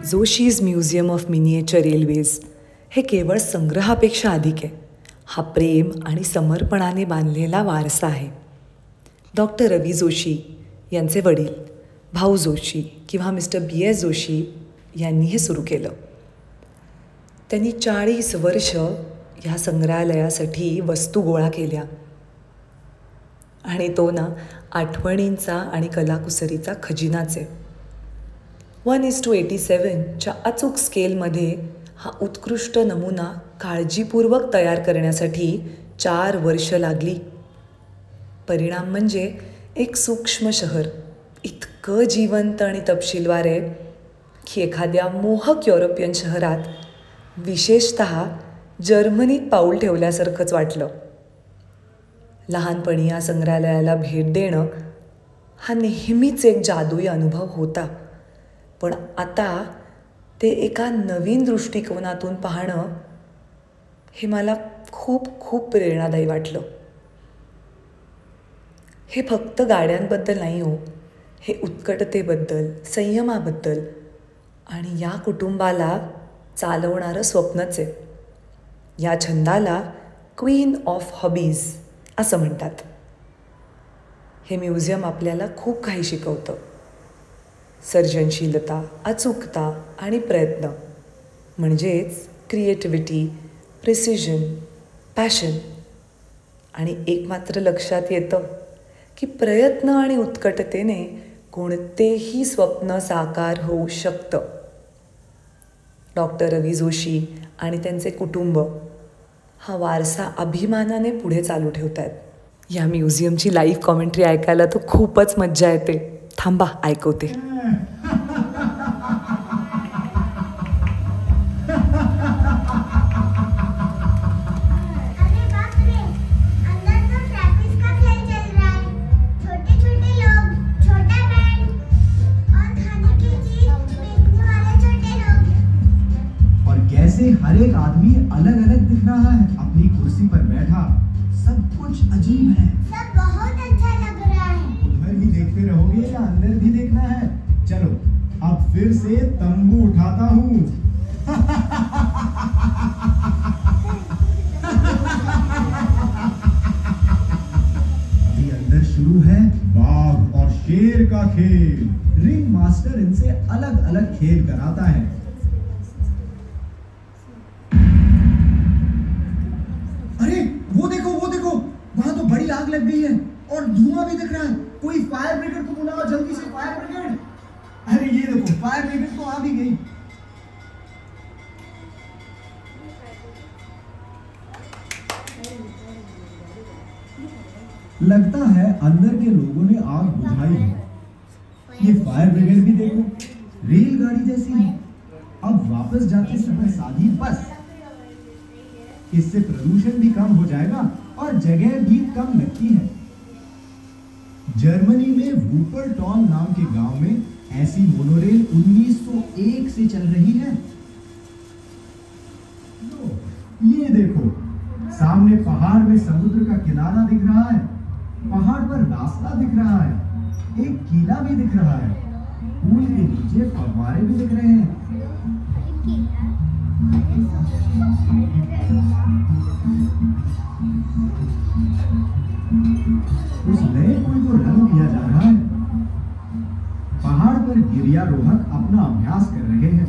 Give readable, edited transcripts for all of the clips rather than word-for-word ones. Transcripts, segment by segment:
Joshi's museum of miniature railways हे केवळ संग्रहापेक्षा अधिक आहे. हा प्रेम आणि समर्पणाने बांधलेला वारसा आहे. डॉक्टर रवी जोशी यांचे वडील भाऊ जोशी किंवा मिस्टर BS जोशी यांनी हे सुरू केलं. त्यांनी 40 वर्ष ह्या संग्रहालयासाठी वस्तू गोळा केल्या आणि तो ना आठवणींचा आणि कलाकुसरीचा खजिनाच आहे. 1:87च्या अचूक स्केलमध्ये हा उत्कृष्ट नमुना काळजीपूर्वक तयार करण्यासाठी 4 वर्ष लागली. परिणाम म्हणजे एक सूक्ष्म शहर इतकं जिवंत आणि तपशीलवार आहे की एखाद्या मोहक युरोपियन शहरात, विशेषतः जर्मनीत पाऊल ठेवल्यासारखंच वाटलं. लहानपणी या संग्रहालयाला भेट देणं हा नेहमीच एक जादुई अनुभव होता, पण आता ते एका नवीन दृष्टिकोनातून पाहणं हे मला खूप खूप प्रेरणादायी वाटलं. हे फक्त गाड्यांबद्दल नाही हो, हे उत्कटतेबद्दल, संयमाबद्दल आणि या कुटुंबाला चालवणारं स्वप्नच आहे. या छंदाला क्वीन ऑफ हॉबीज असं म्हणतात. हे म्युझियम आपल्याला खूप काही शिकवतं. सर्जनशीलता, अचूकता आणि प्रयत्न म्हणजेच क्रिएटिव्हिटी, प्रिसिजन, पॅशन. आणि एक मात्र लक्षात येतं की प्रयत्न आणि उत्कटतेने कोणतेही स्वप्न साकार होऊ शकतं. डॉक्टर रवी जोशी आणि त्यांचे कुटुंब हा वारसा अभिमानाने पुढे चालू ठेवत आहेत. या म्युझियमची लाईव्ह कॉमेंट्री ऐकायला तर खूपच मज्जा येते. थांबा, ऐकवते. हर एक आदमी अलग अलग दिख रहा है. अपनी कुर्सी पर बैठा, सब कुछ अजीब है. सब बहुत अच्छा लग रहा है. उधर ही देखते रहोगे या अंदर भी देखना है? चलो अब फिर से तंबू उठाता हूँ. अभी अंदर शुरू है बाघ और शेर का खेल. रिंग मास्टर इनसे अलग अलग खेल कराता है. वो देखो वहां तो बड़ी आग लग गई है और धुआं भी दिख रहा है. कोई फायर ब्रिगेड को बुलाओ जल्दी से. Fire brigade. अरे ये देखो, फायर ब्रिगेड तो आ भी गई. लगता है अंदर के लोगों ने आग बुझाई है. ये फायर ब्रिगेड भी देखो, रेलगाड़ी जैसी है. अब वापस जाते समय साधी बस. इससे प्रदूषण भी कम हो जाएगा और जगह भी कम लगती है. जर्मनी में वूपरटॉन नाम के गांव में ऐसी मोनोरेल 1901 से चल रही है. ये देखो, सामने पहाड़ में समुद्र का किनारा दिख रहा है. पहाड़ पर रास्ता दिख रहा है. एक किला भी दिख रहा है. पुल के नीचे फव्वारे भी दिख रहे हैं. उस नए पुल को रंग किया जा रहा है. पहाड़ पर गिरियारोहक अपना अभ्यास कर रहे हैं.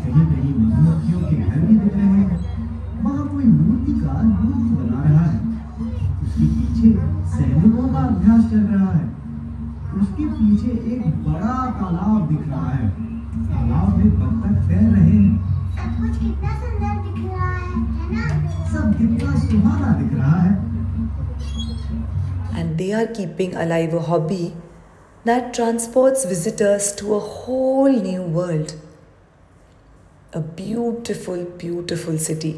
कहीं कहीं मधुमक्खियों के घर भी दिख रहे हैं. वहां कोई मूर्तिकार मूर्ति बना रहा है. उसके पीछे सैनिकों का अभ्यास चल रहा है. उसके पीछे एक बड़ा तालाब दिख रहा है. तालाब में बत्तख तैर रहे हैं. सब कुछ कितना सुंदर दिख रहा है ना? सब कितना सुहाना दिख रहा है. And they are keeping alive a hobby that transports visitors to a whole new world. A beautiful, beautiful city.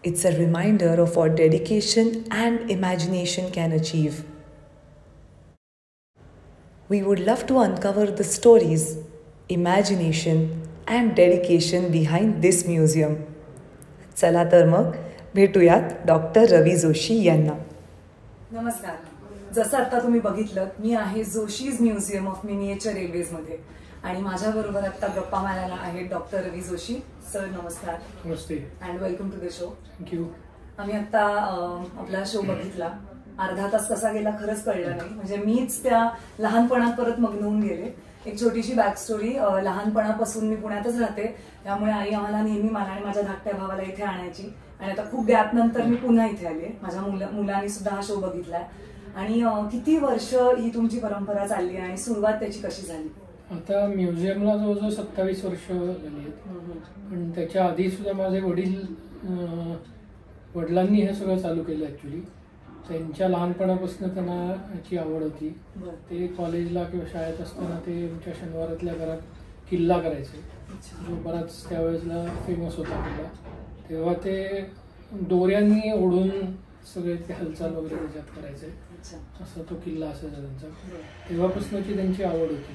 It's a reminder of what dedication and imagination can achieve. We would love to uncover the stories, imagination and dedication behind this museum. चला तर मग भेटूयात doctor रवी जोशी यांना. नमस्कार. जसं आता तुम्ही बघितलं, मी आहे जोशीज म्युझियम ऑफ मिनिएचर रेल्वेजमध्ये आणि माझ्याबरोबर आता गप्पा मारायला आहेत डॉक्टर रवी जोशी. सर नमस्कार. नमस्ते and welcome to the show. Thank you. आम्ही आता आपला शो बघितला, अर्धा तास कसा गेला खरंच कळलं नाही. म्हणजे मीच त्या लहानपणात परत मग्न होऊन गेले. एक छोटीशी बॅक स्टोरी. लहानपणापासून मी पुण्यातच राहते, त्यामुळे आई आम्हाला नेहमी मला आणि माझ्या धाकट्या भावाला इथे आणायची आणि आता खूप गॅप नंतर मी पुन्हा इथे आले. माझ्या मुलांनी सुद्धा हा शो बघितलाय. आणि किती वर्ष ही तुमची परंपरा चालली आणि सुरुवात त्याची कशी झाली? आता म्युझियमला जवळजवळ 27 वर्ष झाली आहेत. पण त्याच्या आधी सुद्धा माझे वडिलांनी हे सगळं चालू केलं. ऍक्च्युली त्यांच्या लहानपणापासून त्यांना याची आवड होती. ते कॉलेजला किंवा शाळेत असताना ते आमच्या शनिवारातल्या घरात किल्ला करायचे, जो बराच त्यावेळेसला फेमस होता किल्ला. तेव्हा ते दोऱ्यांनी ओढून सगळे ते हालचाल वगैरे त्याच्यात करायचे. असा तो किल्ला असायचा त्यांचा. तेव्हापासूनची त्यांची आवड होती.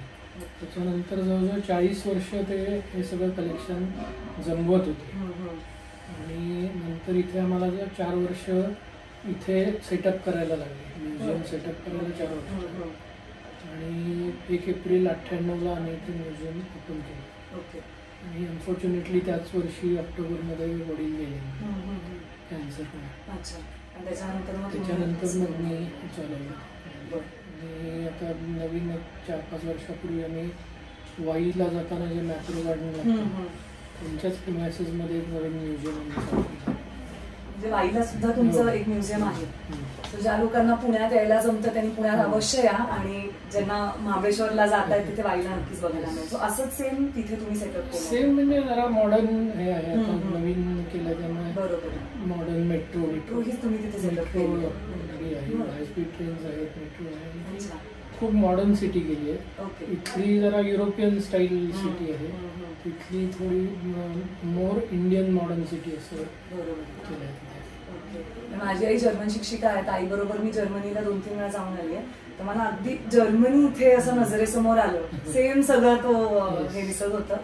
त्याच्यानंतर जवळजवळ 40 वर्ष ते हे सगळं कलेक्शन जमवत होते. आणि नंतर इथे आम्हाला 4 वर्ष इथे सेटअप करायला लागले. म्युझियम सेटअप करायला 4 वर्ष. आणि 1 एप्रिल 98ला आम्ही इथे म्युझियम ओपन केलं. आणि अनफॉर्च्युनेटली त्याच वर्षी ऑक्टोबरमध्ये वडील गेले कॅन्सरमुळे. त्याच्यानंतर मग मी चालवलं. आणि आता नवीन 4-5 वर्षापूर्वी आम्ही वाईला जाताना जे मॅप्रो गार्डन लागतं त्यांच्याच प्रिमायसेसमध्ये एक नवीन म्युझियम आम्ही चालू केलं. म्हणजे वाईला सुद्धा तुमचं एक म्युझियम आहे. तर ज्या लोकांना पुण्यात यायला जमतं त्यांनी पुण्यात अवश्य या, आणि ज्यांना महाबळेश्वरला जात आहेत तिथे वाईला नक्कीच बघायला मिळतो. असंच सेम तिथे तुम्ही सेटअप केलं? सेम म्हणजे जरा मॉडर्न हे आहे, नवीन केलं त्यामुळे. बरोबर. मॉडर्न मेट्रो हीच तुम्ही तिथे सेटअप केलं. हाय स्पीड ट्रेन्स आहेत, मेट्रो आहे. खूप मॉडर्न सिटी केली आहे. इथली जरा युरोपियन स्टाईल सिटी आहे, तिथली थोडी मोर इंडियन मॉडर्न सिटी असं केलं आहे. माझी आई जर्मन शिक्षिका आहेत. आई बरोबर मी जर्मनीला 2-3 वेळा जाऊन आली आहे. तर मला अगदी जर्मनी इथे असं नजरेसमोर आलं. सेम सगळं तो हे दिसत होतं.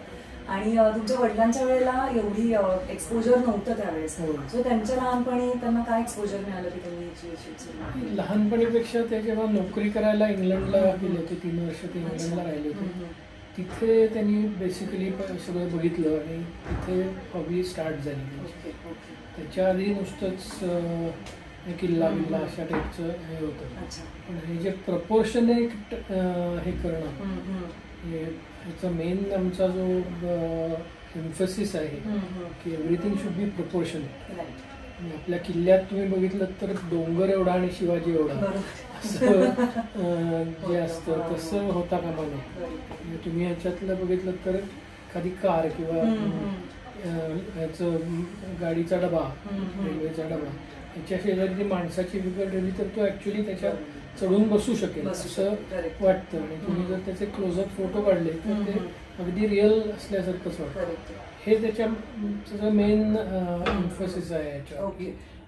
आणि तुमच्या वडिलांच्या वेळेला एवढी एक्सपोजर नव्हतं त्यावेळेस. सो त्यांच्या लहानपणी त्यांना काय एक्सपोजर मिळालं की त्यांनी? लहानपणीपेक्षा ते जेव्हा नोकरी करायला इंग्लंडला गेले होते, 3 वर्ष ते इंग्लंडला राहिले होते, तिथे त्यांनी बेसिकली सगळं बघितलं आणि तिथे हॉबी स्टार्ट झाली. त्याच्या आधी नुसतंच किल्ला बिल्ला अशा टाईपचं हे होतं. पण हे जे प्रपोर्शनेट हे करणं, ह्याचा मेन आमचा जो एम्फसिस आहे की एव्हरीथिंग शुड बी प्रपोर्शनेट. आपल्या किल्ल्यात तुम्ही बघितलं तर डोंगर एवढा आणि शिवाजी एवढा असं जे असतं तसं होता कामा नये. तुम्ही ह्याच्यातलं बघितलं तर एखादी कार किंवा ह्याचं गाडीचा डबा, रेल्वेचा डबा, याच्या शेजारी जी माणसाची फिगर ठेवली तर तो ऍक्च्युली त्याच्यात चढून बसू शकेल असं वाटतं. आणि तुम्ही जर त्याचे क्लोजअप फोटो काढले तर ते अगदी रिअल असल्यासारखंच वाटतं. हे त्याचं मेन एम्फसिस आहे याच्यावर.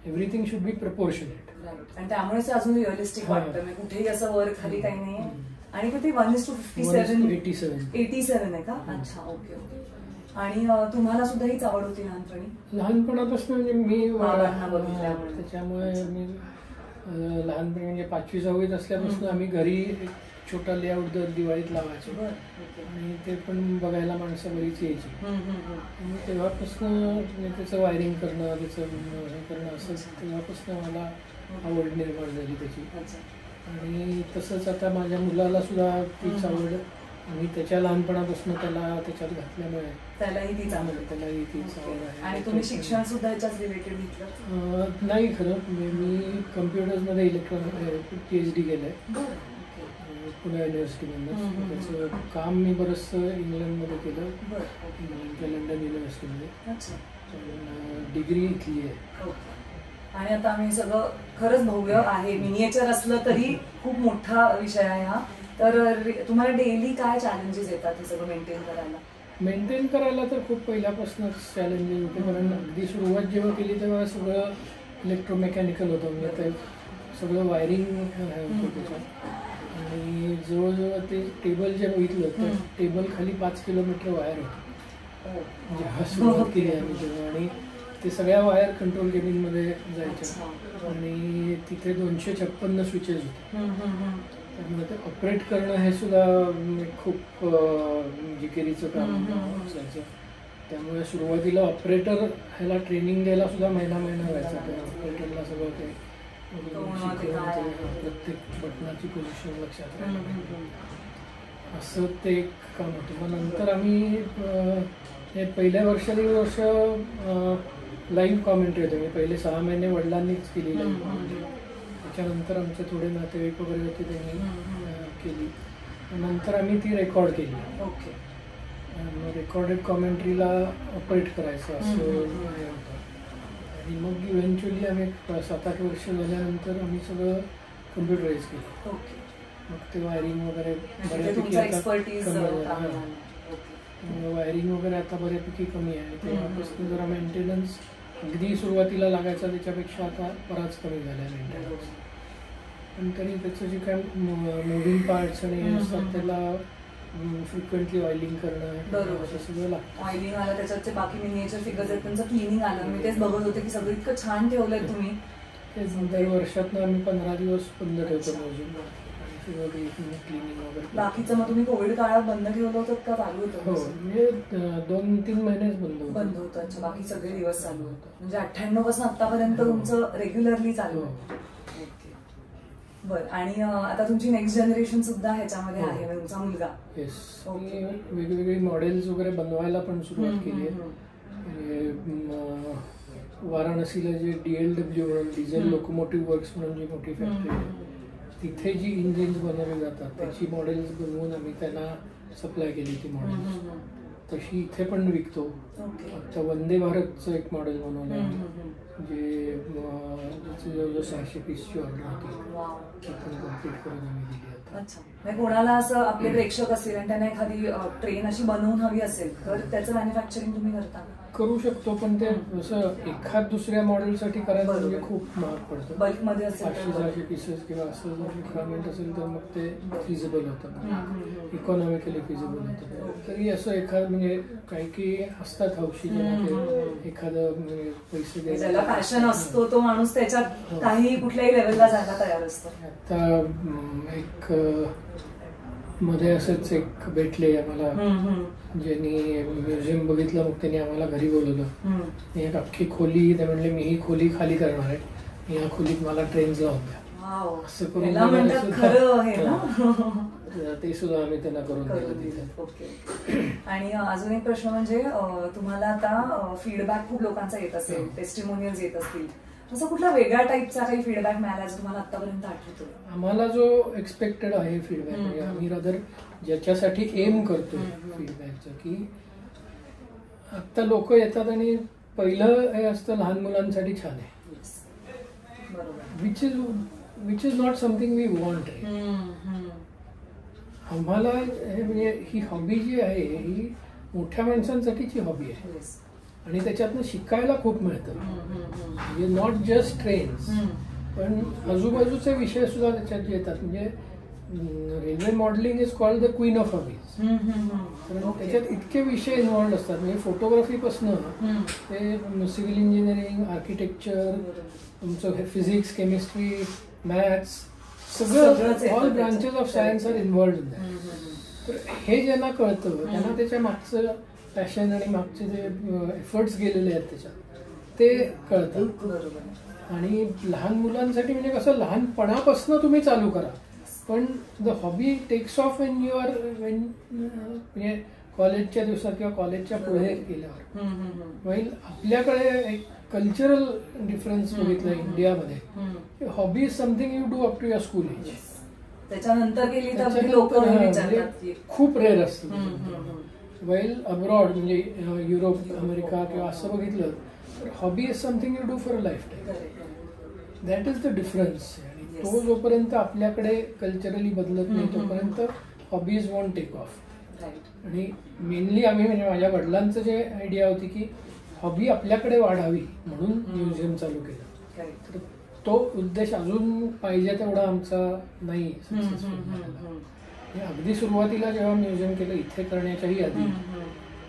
Everything should be proportionate. आणि त्यामुळेच अजून रिअलिस्टिक वाटतं. कुठेही असं वर खाली काही नाही. आणि ते 1:57 87 आहे का? अच्छा, ओके ओके. आणि तुम्हाला सुद्धा हीच आवड होती लहानपणी? लहानपणापासून म्हणजे मी बघितल्यामुळे. त्याच्यामुळे मी लहानपणी म्हणजे 5वी-6वीत असल्यापासून आम्ही घरी एक छोटा लेआउट दर दिवाळीत लावायचो आणि ते पण बघायला माणसं बरीच यायची. आणि तेव्हापासून त्याचं वायरिंग करणं, त्याचं हे करणं असं तेव्हापासून मला आवड निर्माण झाली त्याची. आणि तसंच आता माझ्या मुलाला सुद्धा तीच आवड, आणि त्याच्या लहानपणापासून त्याला त्याच्यात घातल्यामुळे त्यालाही तीच आवड आहे. आणि तुम्ही शिक्षण सुद्धा याच्याच रिलेटेड घेतलं? नाही, खरं मी कम्प्युटर्समध्ये इलेक्ट्रॉनिक PhD केलंय पुणे युनिव्हर्सिटीमधून. त्याचं काम मी बरंचसं इंग्लंडमध्ये केलं, इंग्लंडच्या लंडन युनिव्हर्सिटीमध्ये. डिग्री इथली आहे. आणि आता आम्ही सगळं खरंच भव्य आहे. मिनिएचर असलं तरी खूप मोठा विषय आहे हा. तर तुम्हाला डेली काय चॅलेंजेस येतात हे सगळं मेंटेन करायला? मेंटेन करायला तर खूप पहिल्यापासूनच चॅलेंजेस होते. कारण अगदी सुरुवात जेव्हा केली तेव्हा सगळं इलेक्ट्रोमेकॅनिकल होतं. म्हणजे ते सगळं वायरिंग होतं त्याच्यात. आणि जवळजवळ ते टेबल जे बघितलं तर टेबल खाली 5 किलोमीटर वायर होतं जेव्हा सुरुवात केली आम्ही तेव्हा. आणि ते सगळ्या वायर कंट्रोल केबिनमध्ये जायच्या आणि तिथे 256 स्विचेस होते. त्यामुळे ते ऑपरेट करणं हे सुद्धा खूप जिकिरीचं काम असायचं. त्यामुळे सुरुवातीला ऑपरेटर ह्याला ट्रेनिंग द्यायला सुद्धा महिना व्हायचा. त्या ऑपरेटरला सगळं ते प्रत्येक बटनाची पोझिशन लक्षात राहिली. असं ते एक काम होतं. मग नंतर आम्ही हे पहिल्या वर्ष लाईव्ह कॉमेंट्री होते. मी पहिले 6 महिने वडिलांनीच केली लाईव्ह कॉमेंट्री. त्याच्यानंतर आमचे थोडे नातेवाईक वगैरे होते त्यांनी केली. नंतर आम्ही ती रेकॉर्ड केली. ओके. रेकॉर्डेड कॉमेंट्रीला ऑपरेट करायचं असं हे होतं. आणि मग इव्हेंच्युअली आम्ही 7-8 वर्ष झाल्यानंतर आम्ही सगळं कम्प्युटराईज केलं. ओके. मग ते वायरिंग वगैरे बऱ्यापैकी वायरिंग वगैरे आता बऱ्यापैकी कमी आहे. तेव्हापासून जरा मेंटेनन्स अगदी सुरुवातीला लागायचा त्याच्यापेक्षा आता बराच कमी झाला आहे मेंटेनन्स. पण तरी त्याचं जे काय मुव्हिंग पार्ट्स आणि हे असतात त्याला फ्रिक्वेंटली ऑइलिंग करणं असं सगळं लागतं. ऑइलिंग आलं, त्याच्यात बाकी मिनिएचर फिगर्स आहेत त्यांचं क्लिनिंग आलं. मी तेच बघत होते की सगळं इतकं छान ठेवलंय तुम्ही. तेच दर वर्षातनं आम्ही 15 दिवस बंद ठेवतो मोजून क्लिनिंग वगैरे. बाकीचं मग तुम्ही कोविड काळात बंद ठेवलं होतं का चालू होतं? हो, म्हणजे 2-3 महिनेच बंद होतं. अच्छा, बाकी सगळे दिवस चालू होतं. म्हणजे 98 पासून आतापर्यंत तुमचं रेग्युलरली चालू होतं. बरं. आणि आता तुमची नेक्स्ट जनरेशन सुद्धा ह्याच्यामध्ये आहे, तुमचा मुलगा. येस. वेगवेगळी मॉडेल्स वगैरे बनवायला पण सुरुवात केली आहे. वाराणसीला जे DLW म्हणून डिझेल लोकोमोटिव्ह वर्क्स म्हणून जी मोठी फॅक्टरी आहे तिथे जी इंजिन्स बनवली जातात त्याची मॉडेल्स बनवून आम्ही त्यांना सप्लाय केली. ती मॉडेल्स तशी इथे पण विकतो. आता वंदे भारतचं एक मॉडेल बनवलं आहे जे जवळजवळ 600 पीसची ऑर्डर होती. ती पण कम्प्लीट करून आम्ही दिली आता. अच्छा. कोणाला असं आपले प्रेक्षक असतील आणि त्यांना एखादी ट्रेन अशी बनवून हवी असेल तर त्याचं मॅन्युफॅक्चरिंग तुम्ही करता? करू शकतो, पण ते असं एखाद दुसऱ्या मॉडेलसाठी करायचं म्हणजे खूप महाग पडतं. बल्कमध्ये असेल 500-600 पीसेस किंवा असं जर रिक्वायरमेंट असेल तर मग ते फिजिबल होतं, इकॉनॉमिकली फिजिबल होतं. तरी असं एखाद म्हणजे काही असतात हौशी एखादं पैसे द्यायला पॅशन असतो तो माणूस त्याच्यात काही कुठल्याही लेवलला जायला तयार असतो. आता एक मध्ये असंच एक भेटले आम्हाला ज्यांनी म्युझियम बघितलं. मग त्यांनी आम्हाला घरी बोलवलं. एक अख्खी खोली, ते म्हणले मी ही खोली खाली करणार आहे, या खोलीत मला ट्रेन्स लावून द्या. असं करून ते सुद्धा आम्ही त्यांना करून दिलं तिथे. आणि अजून एक प्रश्न म्हणजे तुम्हाला आता फीडबॅक खूप लोकांचा येत असेल, टेस्टिमोनियल्स येत असतील, असं कुठला वेगळ्या टाईपचा काही फीडबॅक मिळाला जो तुम्हाला आतापर्यंत आठवतो? आम्हाला जो एक्सपेक्टेड आहे फीडबॅक म्हणजे आम्ही रादर ज्याच्यासाठी एम करतो फीडबॅकचं, की आता लोक येतात आणि पहिलं हे असतं लहान मुलांसाठी छान आहे, which is not something we want. आम्हाला म्हणजे ही हॉबी जी आहे ही मोठ्या माणसांसाठीची हॉबी आहे आणि त्याच्यातनं शिकायला खूप मिळतं. म्हणजे नॉट जस्ट ट्रेन्स पण आजूबाजूचे विषय सुद्धा त्याच्यात येतात. म्हणजे railway modelling is called the queen of hobbies. कारण त्याच्यात इतके विषय इन्व्हॉल्ड असतात. म्हणजे फोटोग्राफीपासनं ते सिव्हिल इंजिनिअरिंग, आर्किटेक्चर, तुमचं फिजिक्स, केमिस्ट्री, मॅथ्स सगळं all branches of science are involved in that. तर हे ज्यांना कळतं त्यांना त्याच्या मागचं पॅशन आणि मागचे जे एफर्ट्स गेलेले आहेत त्याच्यात ते कळतं. आणि लहान मुलांसाठी म्हणजे कसं लहानपणापासून तुम्ही चालू करा, पण the hobby takes off when you are म्हणजे कॉलेजच्या दिवसात किंवा कॉलेजच्या पुढे गेल्यावर. म्हणजे आपल्याकडे एक कल्चरल डिफरन्स बघितला इंडियामध्ये. Hobby is something you do up to your school age. त्याच्यानंतर केली तर लोक खूप रेअर असतं. वेल अब्रॉड म्हणजे युरोप, अमेरिका किंवा असं बघितलं तर hobby is something you do for a life time. That is the difference. आणि तो जोपर्यंत आपल्याकडे कल्चरली बदलत नाही तोपर्यंत हॉबीज वॉन्ट टेक ऑफ. आणि मेनली आम्ही म्हणजे माझ्या वडिलांचं जे आयडिया होती की हॉबी आपल्याकडे वाढावी म्हणून म्युझियम चालू केलं. तर तो उद्देश अजून पाहिजे तेवढा आमचा नाही सक्सेसफुल. अगदी सुरुवातीला जेव्हा म्युझियम केलं इथे करण्याच्याही आधी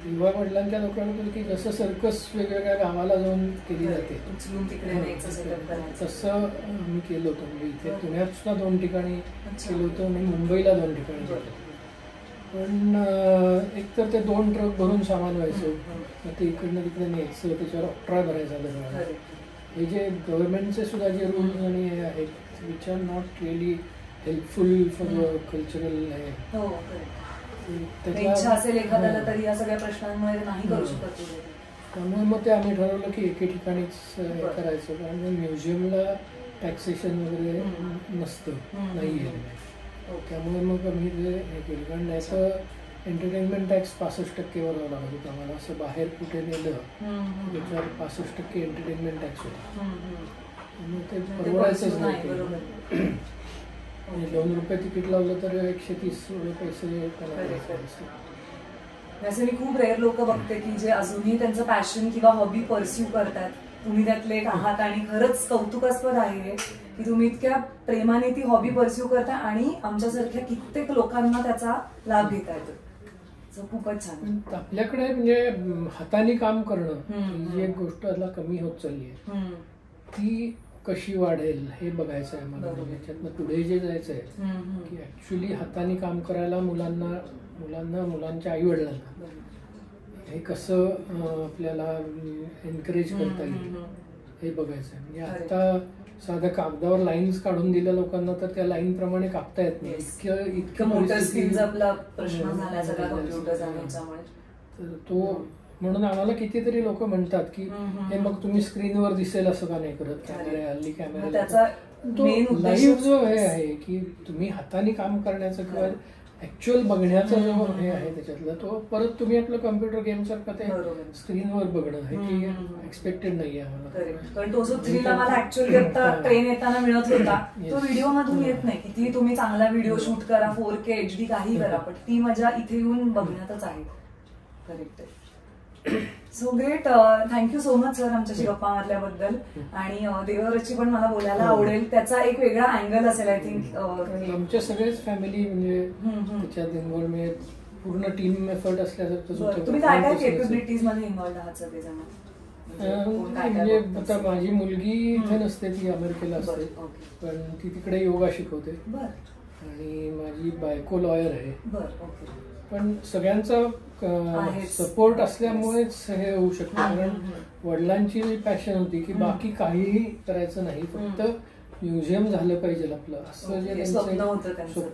तेव्हा वडिलांच्या डोक्यात होतं की जसं सर्कस वेगवेगळ्या गावाला जाऊन केली जाते उचलून तिकडे न्यायचं, setup करायचं. तसं मी केलं होतं. म्हणजे इथे पुण्यात सुद्धा 2 ठिकाणी केलं होतं आणि मुंबईला 2 ठिकाणी केलं होतं. पण एकतर ते 2 ट्रक भरून सामान व्हायचं, मग ते इकडनं तिकडे न्यायचं, त्याच्यावर ऑक्ट्रा भरायचा दरवेळेला. हे जे गव्हर्नमेंटचे सुद्धा जे रूल्स आणि हे आहेत which are not really helpful for cultural आहे. इच्छा असेल एखाद्याला तरी या सगळ्या प्रश्नांमुळे नाही करू शकत. त्यामुळे मग ते आम्ही ठरवलं की एके ठिकाणीच हे करायचं, कारण म्युझियमला टॅक्सेशन वगैरे नसतं, नाही आहे. त्यामुळे मग आम्ही ते हे केलं, कारण याचं एंटरटेनमेंट टॅक्स 65% वर लागत होता आम्हाला. असं बाहेर कुठे नेलं त्याच्यावर 65% एंटरटेनमेंट टॅक्स होता. त्यामुळे ते परवडायचंच नाही. 2 रुपये तिकीट लावलं तर 130 पैसे वैसे मी खूप रेअर लोक बघते की जे अजूनही त्यांचं पॅशन किंवा हॉबी परस्यू करतात. तुम्ही त्यातले एक आहात आणि खरंच कौतुकास्पद आहे की तुम्ही इतक्या प्रेमाने ती हॉबी परस्यू करता आणि आमच्यासारख्या कित्येक लोकांना त्याचा लाभ घेता येतो. खूपच छान. आपल्याकडे म्हणजे हाताने काम करणं ही एक गोष्ट आता कमी होत चालली आहे. ती कशी वाढेल हे बघायचं आहे मला. याच्यातनं पुढे जे जायचं आहे की ऍक्च्युली हाताने काम करायला मुलांच्या आई वडिलांना हे कसं आपल्याला एनकरेज करता येईल हे बघायचं आहे. म्हणजे आता साध्या कागदावर लाईन्स काढून दिल्या लोकांना तर त्या लाईन प्रमाणे कापता येत नाही. इतकं प्रश्न झाला सगळा कॉम्प्युटर जाण्याच्यामुळे. तर तो म्हणून आम्हाला कितीतरी लोक म्हणतात की हे मग तुम्ही स्क्रीनवर दिसेल असं का नाही करत. कॅमेरा हल्ली कॅमेरा लाईव्ह जो हे आहे की तुम्ही हाताने काम करण्याचं किंवा ऍक्च्युअल बघण्याचा जो हे आहे त्याच्यातला तो परत तुम्ही आपलं कॉम्प्युटर गेम सारखं ते स्क्रीनवर बघणं हे की एक्सपेक्टेड नाहीये आम्हाला. कारण तो जो थ्रिल आम्हाला ऍक्च्युअली आता ट्रेन येताना मिळत होता तो व्हिडिओ मधून येत नाही. किती तुम्ही चांगला व्हिडिओ शूट करा, 4K HD काही करा, पण ती मजा इथे येऊन बघण्यातच आहे. Correct. So great. Thank you so much sir आमच्याशी गप्पा मारल्याबद्दल. आणि देवव्रतची पण मला बोलायला आवडेल. त्याचा एक वेगळा अँगल असेल आय थिंक. आमच्या सगळेच फॅमिली म्हणजे त्याच्यात इन्व्हॉल्वमेंट पूर्ण टीम एफर्ट असल्यासारखं. तुम्ही काय काय केपेबिलिटीज मध्ये इन्व्हॉल्व आहात सगळेजण? म्हणजे आता माझी मुलगी इथे नसते, ती अमेरिकेला असते, पण ती तिकडे योगा शिकवते. आणि माझी बायको लॉयर आहे. पण सगळ्यांचा सपोर्ट असल्यामुळेच हे होऊ शकतं. कारण वडिलांची पॅशन होती की बाकी काहीही करायचं नाही, फक्त म्युझियम झालं पाहिजे आपलं, असं जे स्वप्न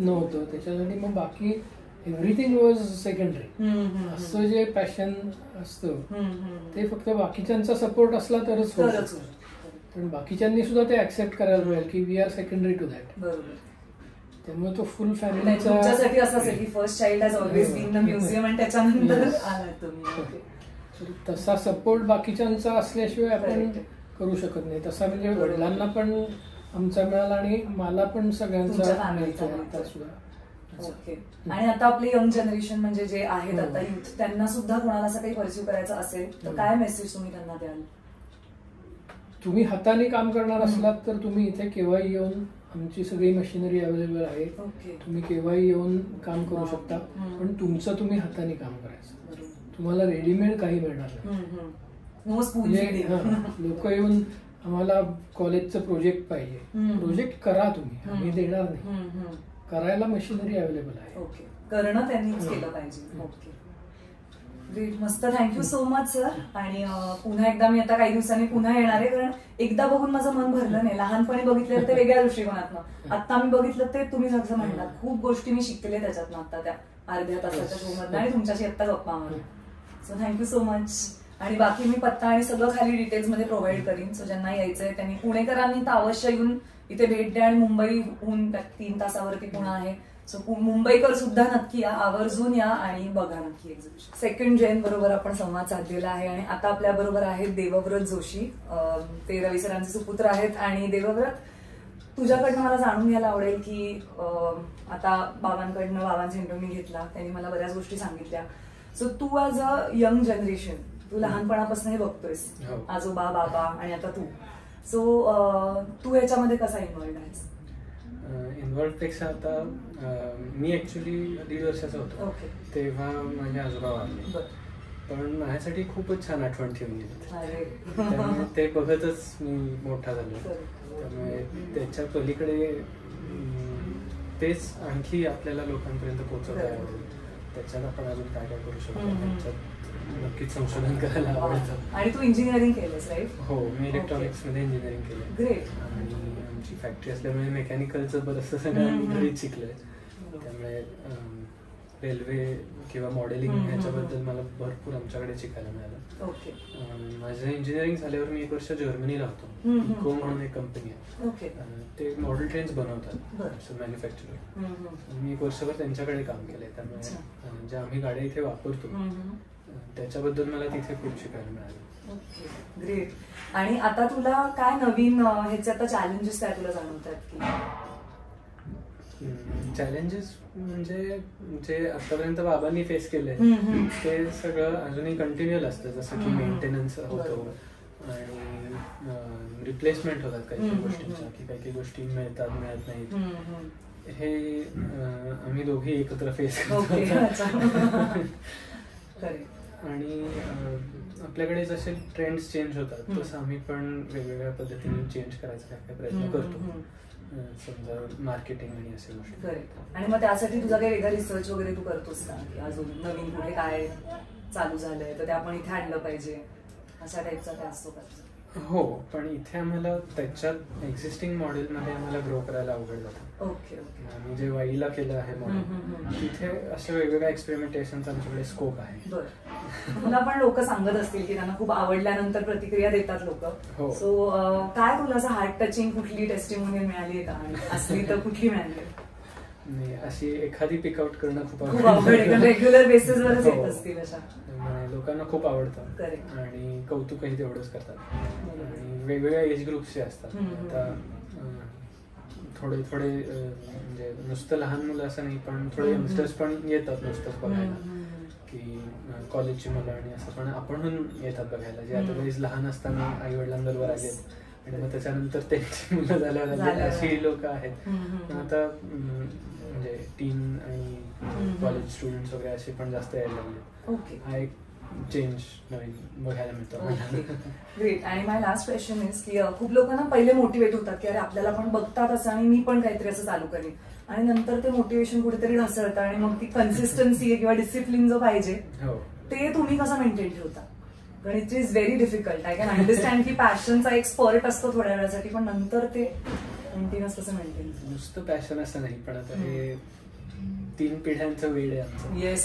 होतं. त्याच्यासाठी मग बाकी एव्हरीथिंग वॉज सेकंडरी. असं जे पॅशन असतं ते फक्त बाकीच्यांचा सपोर्ट असला तरच होऊ शकतं. पण बाकीच्यांनी सुद्धा ते ऍक्सेप्ट करायला पाहिजे की we are secondary to that. त्यामुळे तो फुल फॅमिलीचा तुमच्यासाठी असं असेल की first child has always been the museum आणि त्याच्यानंतर आलात तुम्ही. तसा सपोर्ट बाकीच्यांचा असल्याशिवाय आपण करू शकत नाही. तसा म्हणजे वडिलांना पण आमचा मिळाला आणि मला पण सगळ्यांचा मिळतो आता सुद्धा. ओके. आणि आता आपली यंग जनरेशन म्हणजे जे आहेत आता युथ, त्यांना सुद्धा कोणाला असं काही परस्यू करायचं असेल तर काय मेसेज तुम्ही त्यांना द्याल? तुम्ही हाताने काम करणार असलात तर तुम्ही इथे केव्हाही येऊन, आमची सगळी मशिनरी अवेलेबल आहे, तुम्ही केव्हाही येऊन काम करू शकता. पण तुमचं तुम्ही हाताने काम करायचं. तुम्हाला रेडीमेड काही मिळणार नाही. लोक येऊन आम्हाला कॉलेजचं प्रोजेक्ट पाहिजे, प्रोजेक्ट करा तुम्ही, आम्ही देणार नाही. करायला मशिनरी अवेलेबल आहे. करणं त्यांनीच केलं पाहिजे. ओके. ग्रेट. मस्त. Thank you so much sir. आणि पुन्हा एकदा मी आता काही दिवसांनी पुन्हा येणार आहे, कारण एकदा बघून माझं मन भरलं नाही. लहानपणी बघितलं ते वेगळ्या दृष्टिकोनातनं, आता मी बघितलं ते तुम्ही जसं म्हणलात खूप गोष्टी मी शिकले त्याच्यातनं आता त्या अर्ध्या तासाच्या शो मधनं आणि तुमच्याशी आता गप्पा मारल्या. So thank you so much. आणि बाकी मी पत्ता आणि सगळं खाली डिटेल्स मध्ये प्रोव्हाइड करीन. सो ज्यांना यायचंय त्यांनी, पुणेकरांनी तर अवश्य येऊन इथे भेट द्या. आणि मुंबईहून 3 तासावरती पुणे आहे. सो मुंबईकर सुद्धा नक्की या, आवर्जून या आणि बघा नक्की एक्झिबिशन. सेकंड जैन बरोबर आपण संवाद साधलेला आहे. आणि आता आपल्या बरोबर आहेत देवव्रत जोशी. ते रवी सरांचे सुपुत्र आहेत. आणि देवव्रत, तुझ्याकडनं मला जाणून घ्यायला आवडेल की आता बाबांचा इंटरव्ह्यू घेतला, त्यांनी मला बऱ्याच गोष्टी सांगितल्या. सो तू ऍज अ यंग जनरेशन, तू लहानपणापासून हे बघतोयस, आजोबा, बाबा आणि आता तू. सो तू ह्याच्यामध्ये कसा इन्व्हॉल्व आहेस? इन्व्हॉल्व पेक्षा आता मी ऍक्च्युली 1.5 वर्षाचा होतो तेव्हा माझे आजोबा वारले. पण माझ्यासाठी खूपच छान आठवण ठेवून गेली. अरे त्यामुळे ते बघतच मी मोठा झालो. त्यामुळे त्याच्या पलीकडे तेच आणखी आपल्याला लोकांपर्यंत पोहोचवता यावं, त्याच्यात आपण अजून काय काय करू शकतो त्याच्यात नक्कीच संशोधन करायला आवडतं. आणि तू इंजिनिअरिंग केलंस राईट? हो, मी इलेक्ट्रॉनिक्समध्ये इंजिनिअरिंग केलं. ग्रेट. आणि आमची फॅक्टरी असल्यामुळे मेकॅनिकलचं बरंचसं सगळं घरीच शिकलंय. त्यामुळे रेल्वे किंवा मॉडेलिंग ह्याच्याबद्दल मला भरपूर आमच्याकडे शिकायला मिळालं. ओके. माझं इंजिनिअरिंग झाल्यावर मी 1 वर्ष जर्मनीला होतो. इको म्हणून एक कंपनी आहे. ओके. ते मॉडेल ट्रेन्स बनवतात मॅन्युफॅक्चरिंग. मी 1 वर्षभर त्यांच्याकडे काम केलंय. त्यामुळे ज्या आम्ही गाड्या इथे वापरतो त्याच्याबद्दल मला तिथे खूप शिकायला मिळालं. Okay, great. आणि आता तुला काय नवीन ह्याचे आता चॅलेंजेस काय तुला जाणवतात की? चॅलेंजेस म्हणजे जे आतापर्यंत बाबांनी फेस केले ते सगळं अजूनही कंटिन्युअल असतं. जसं की मेंटेनन्स होतो आणि रिप्लेसमेंट होतात काही गोष्टींच्या, की काही गोष्टी मिळतात मिळत नाहीत. हे आम्ही दोघे एकत्र फेस करतो. आणि आपल्याकडे जसे ट्रेंड्स चेंज होतात तसं आम्ही पण वेगवेगळ्या पद्धतीने चेंज करायचा काय प्रयत्न करतो. समजा मार्केटिंग आणि अशा गोष्टी. करेक्ट. आणि मग त्यासाठी तुझा काही वेगळा रिसर्च वगैरे तू करतोस का, की अजून नवीन कुठे काय चालू झालंय तर ते आपण इथे आणलं पाहिजे, अशा टाईपचा काय असतो का? हो, पण इथे आम्हाला त्याच्यात एक्झिस्टिंग मॉडेलमध्ये आम्हाला ग्रो करायला अवघड जातं. Okay okay. आम्ही जे वाईला केलं आहे मॉडेल तिथे अशा वेगवेगळ्या एक्सपेरिमेंटेशनचा आमच्याकडे स्कोप आहे. बरं. तुला पण लोक सांगत असतील की त्यांना खूप आवडल्यानंतर प्रतिक्रिया देतात लोक. हो. सो काय तुला असं हार्ट टचिंग कुठली टेस्टिमोनियल मिळाली आहे का, आणि असली तर कुठली मिळाली आहे? नाही, अशी एखादी पिकआउट करणं खूप अवघड आहे. रेग्युलर बेसिसवरच येत असतील अशा. लोकांना खूप आवडतं आणि कौतुकही तेवढंच करतात. आणि वेगवेगळ्या एज ग्रुपचे असतात. आता थोडे थोडे म्हणजे नुसतं लहान मुलं असं नाही, पण थोडे यंगस्टर्स पण येतात नुसतंच बघायला, की कॉलेजची मुलं आणि असं पण आपणहून येतात बघायला, जे अदरवाईज लहान असताना आई वडिलांबरोबर आले आणि मग त्याच्यानंतर त्यांची मुलं झाल्यावर अशी लोक आहेत. आता म्हणजे टीन आणि कॉलेज स्टुडंट्स वगैरे असे पण जास्त यायला लागले. हा एक चेंज नवीन बघायला मिळतो. ग्रेट. आणि माय लास्ट क्वेश्चन इज की खूप लोकांना पहिले मोटिवेट होतात की अरे आपल्याला पण बघतात असं आणि मी पण काहीतरी असं चालू करेन, आणि नंतर ते मोटिवेशन कुठेतरी ढासळतं आणि मग ती कन्सिस्टन्सी किंवा डिसिप्लिन जो पाहिजे ते तुम्ही कसं मेंटेन ठेवता? कारण it is very difficult. I can understand की पॅशनचा एक स्पर्ट असतो थोड्या वेळासाठी, पण नंतर ते मेंटेनन्स कसं मेंटेन? नुसतं पॅशन असं नाही, पण आता हे 3 पिढ्यांचं वेड आहे आमचं. येस.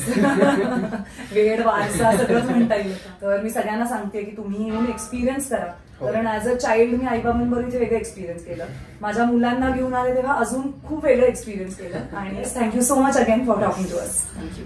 वेड वारसा सगळंच म्हणता येईल. तर मी सगळ्यांना सांगते की तुम्ही येऊन एक्सपिरियन्स करा, कारण ऍज अ चाइल्ड मी आईबाबांबरोबर इथे वेगळं एक्सपिरियन्स केलं. माझ्या मुलांना घेऊन आले तेव्हा अजून खूप वेगळं एक्सपिरियन्स केलं. आणि thank you so much again for talking to us. Thank you.